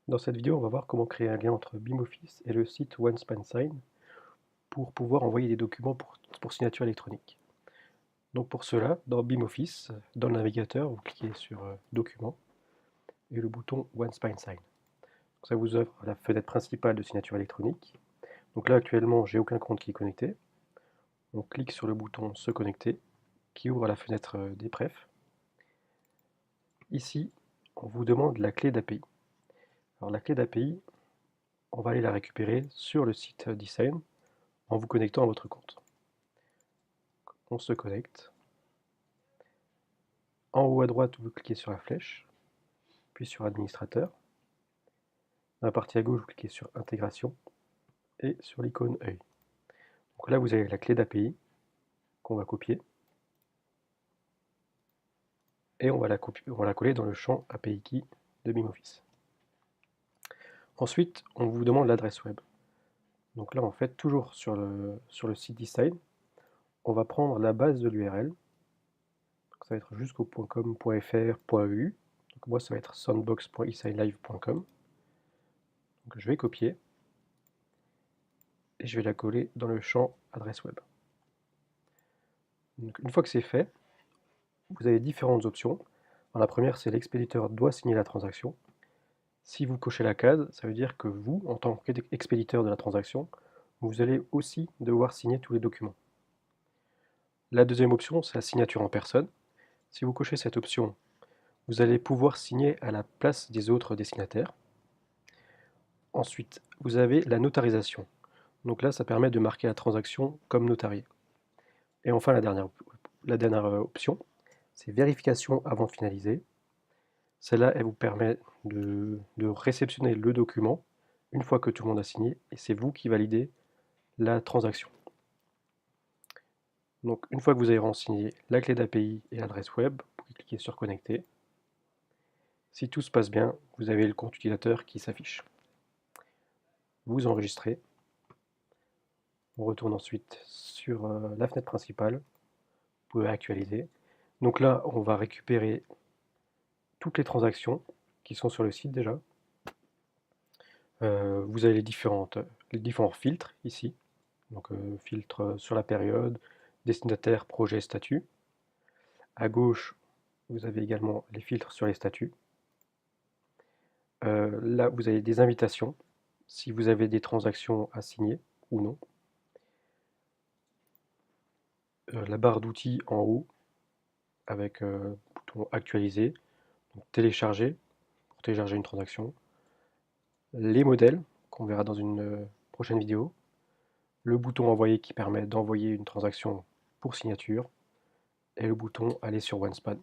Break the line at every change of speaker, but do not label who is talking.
Dans cette vidéo, on va voir comment créer un lien entre BeamOffice et le site OneSpanSign pour pouvoir envoyer des documents pour signature électronique. Donc pour cela, dans BeamOffice, dans le navigateur, vous cliquez sur Documents et le bouton OneSpanSign. Ça vous offre la fenêtre principale de signature électronique. Donc là actuellement, j'ai aucun compte qui est connecté. On clique sur le bouton Se connecter qui ouvre la fenêtre des prefs. Ici, on vous demande la clé d'API. Alors la clé d'API, on va aller la récupérer sur le site d'eSign en vous connectant à votre compte. On se connecte. En haut à droite, vous cliquez sur la flèche, puis sur Administrateur. Dans la partie à gauche, vous cliquez sur Intégration et sur l'icône œil. Donc là, vous avez la clé d'API qu'on va copier et on va la coller dans le champ API Key de BeamOffice. Ensuite, on vous demande l'adresse web. Donc là, en fait, toujours sur le site d'eSign, on va prendre la base de l'URL. Ça va être jusqu'au .com.fr.eu. Donc moi, ça va être sandbox.esignlive.com. Donc je vais copier et je vais la coller dans le champ adresse web. Donc, une fois que c'est fait, vous avez différentes options. Alors, la première, c'est l'expéditeur doit signer la transaction. Si vous cochez la case, ça veut dire que vous, en tant qu'expéditeur de la transaction, vous allez aussi devoir signer tous les documents. La deuxième option, c'est la signature en personne. Si vous cochez cette option, vous allez pouvoir signer à la place des autres destinataires. Ensuite, vous avez la notarisation. Donc là, ça permet de marquer la transaction comme notariée. Et enfin, la dernière option, c'est vérification avant de finaliser. Celle-là, elle vous permet de réceptionner le document une fois que tout le monde a signé, et c'est vous qui validez la transaction. Donc une fois que vous avez renseigné la clé d'API et l'adresse web, vous pouvez cliquer sur Connecter. Si tout se passe bien, vous avez le compte utilisateur qui s'affiche. Vous enregistrez. On retourne ensuite sur la fenêtre principale. Vous pouvez actualiser. Donc là, on va récupérer toutes les transactions qui sont sur le site déjà. Vous avez les différents filtres ici. Donc filtre sur la période, destinataire, projet, statut. À gauche, vous avez également les filtres sur les statuts. Là, vous avez des invitations, si vous avez des transactions à signer ou non. La barre d'outils en haut, avec bouton actualiser, donc télécharger, pour télécharger une transaction. Les modèles, qu'on verra dans une prochaine vidéo. Le bouton envoyer qui permet d'envoyer une transaction pour signature. Et le bouton aller sur OneSpan.